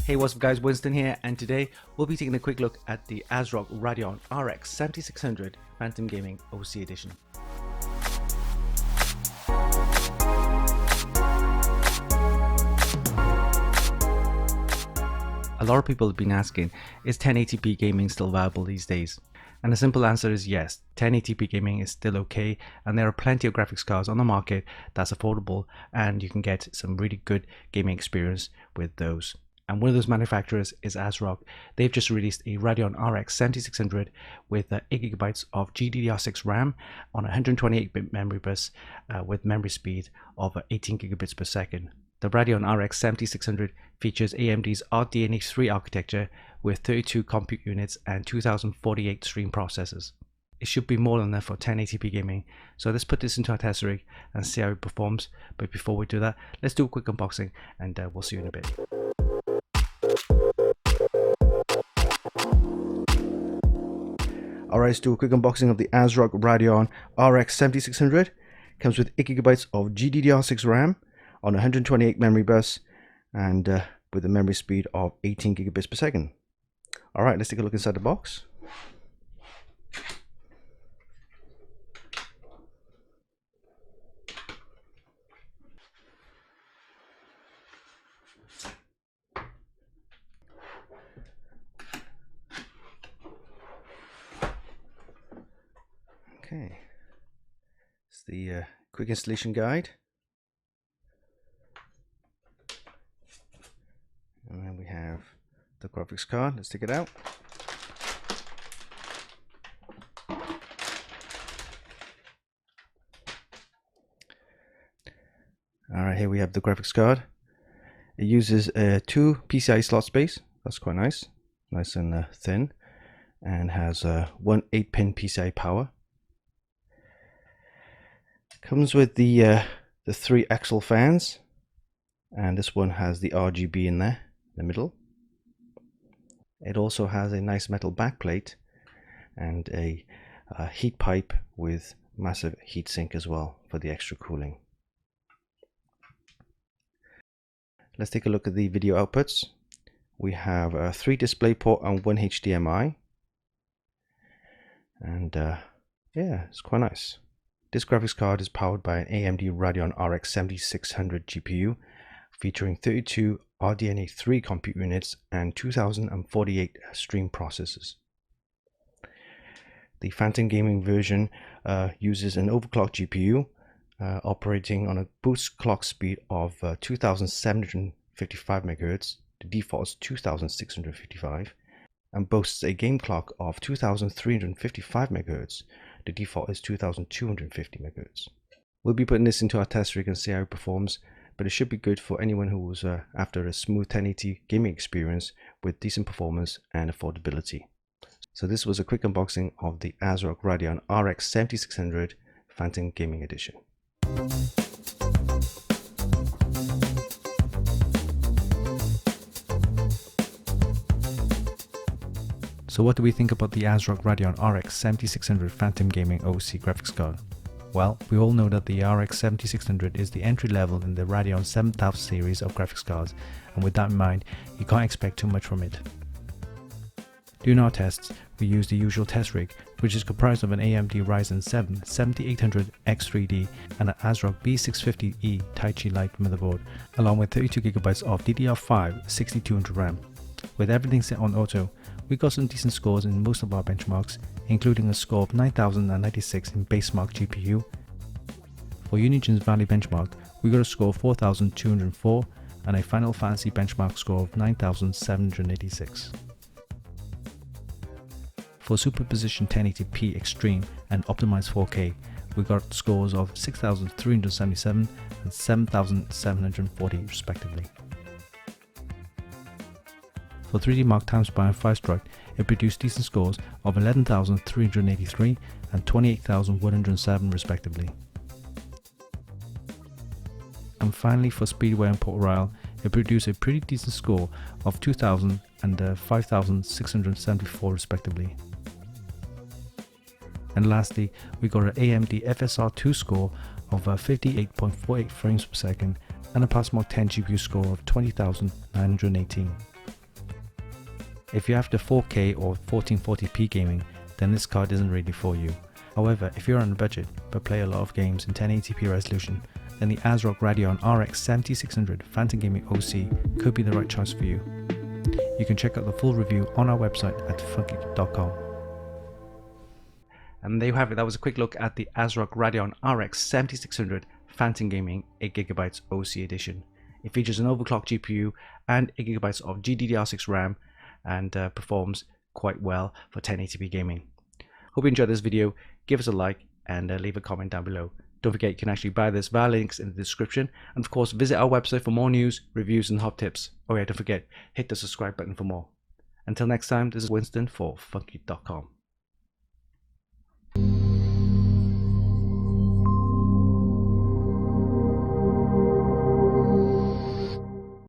Hey, what's up guys, Winston here, and today we'll be taking a quick look at the ASRock Radeon RX 7600 Phantom Gaming OC Edition. A lot of people have been asking, is 1080p gaming still viable these days? And the simple answer is yes, 1080p gaming is still okay, and there are plenty of graphics cards on the market that's affordable and you can get some really good gaming experience with those. And one of those manufacturers is ASRock. They've just released a Radeon RX 7600 with 8GB of GDDR6 RAM on a 128-bit memory bus with memory speed of 18GB per second. The Radeon RX 7600 features AMD's RDNA3 architecture with 32 compute units and 2048 stream processors. It should be more than enough for 1080p gaming, so let's put this into our test rig and see how it performs. But before we do that, let's do a quick unboxing and we'll see you in a bit. Alright, let's do a quick unboxing of the ASRock Radeon RX 7600. Comes with 8GB of GDDR6 RAM on a 128 memory bus and with a memory speed of 18 gigabits per second. Alright, let's take a look inside the box. Okay, it's the quick installation guide. And then we have the graphics card. Let's take it out. Alright, here we have the graphics card. It uses 2 PCI slot space. That's quite nice. Nice and thin. And has one 8-pin PCI power. Comes with the 3 axial fans. And this one has the RGB in there. The middle. It also has a nice metal backplate and a heat pipe with massive heatsink as well for the extra cooling. Let's take a look at the video outputs. We have 3 DisplayPort and 1 HDMI, and yeah, it's quite nice. This graphics card is powered by an AMD Radeon RX 7600 GPU featuring 32 RDNA3 Compute Units and 2048 stream processors. The Phantom Gaming version uses an overclocked GPU operating on a boost clock speed of 2755 MHz. The default is 2655, and boasts a game clock of 2355 MHz. The default is 2250 MHz. We'll be putting this into our test rig and see how it performs, but it should be good for anyone who was after a smooth 1080 gaming experience with decent performance and affordability. So this was a quick unboxing of the ASRock Radeon RX 7600 Phantom Gaming Edition. So what do we think about the ASRock Radeon RX 7600 Phantom Gaming OC graphics card? Well, we all know that the RX 7600 is the entry level in the Radeon 7000 series of graphics cards, and with that in mind, you can't expect too much from it. During our tests, we used the usual test rig, which is comprised of an AMD Ryzen 7 7800X3D and an ASRock B650E Taichi Lite motherboard, along with 32GB of DDR5 6200 RAM. With everything set on auto, we got some decent scores in most of our benchmarks, including a score of 9096 in Basemark GPU. For Unigen's Valley benchmark, we got a score of 4204 and a Final Fantasy benchmark score of 9786. For Superposition 1080p Extreme and Optimized 4K, we got scores of 6377 and 7740 respectively. For 3D Mark Timespy and Firestrike, it produced decent scores of 11,383 and 28,107 respectively. And finally, for Speedway and Port Royal, it produced a pretty decent score of 2,000 and 5,674 respectively. And lastly, we got an AMD FSR2 score of 58.48 frames per second and a Passmark 10 GPU score of 20,918. If you're after 4K or 1440p gaming, then this card isn't really for you. However, if you're on a budget but play a lot of games in 1080p resolution, then the ASRock Radeon RX 7600 Phantom Gaming OC could be the right choice for you. You can check out the full review on our website at Funkykit.com. And there you have it. That was a quick look at the ASRock Radeon RX 7600 Phantom Gaming 8GB OC edition. It features an overclocked GPU and 8GB of GDDR6 RAM and performs quite well for 1080p gaming. Hope you enjoyed this video. Give us a like and leave a comment down below. Don't forget you can actually buy this via links in the description, and of course visit our website for more news, reviews and hot tips. Oh yeah, don't forget, hit the subscribe button for more. Until next time, this is Winston for Funkykit.com.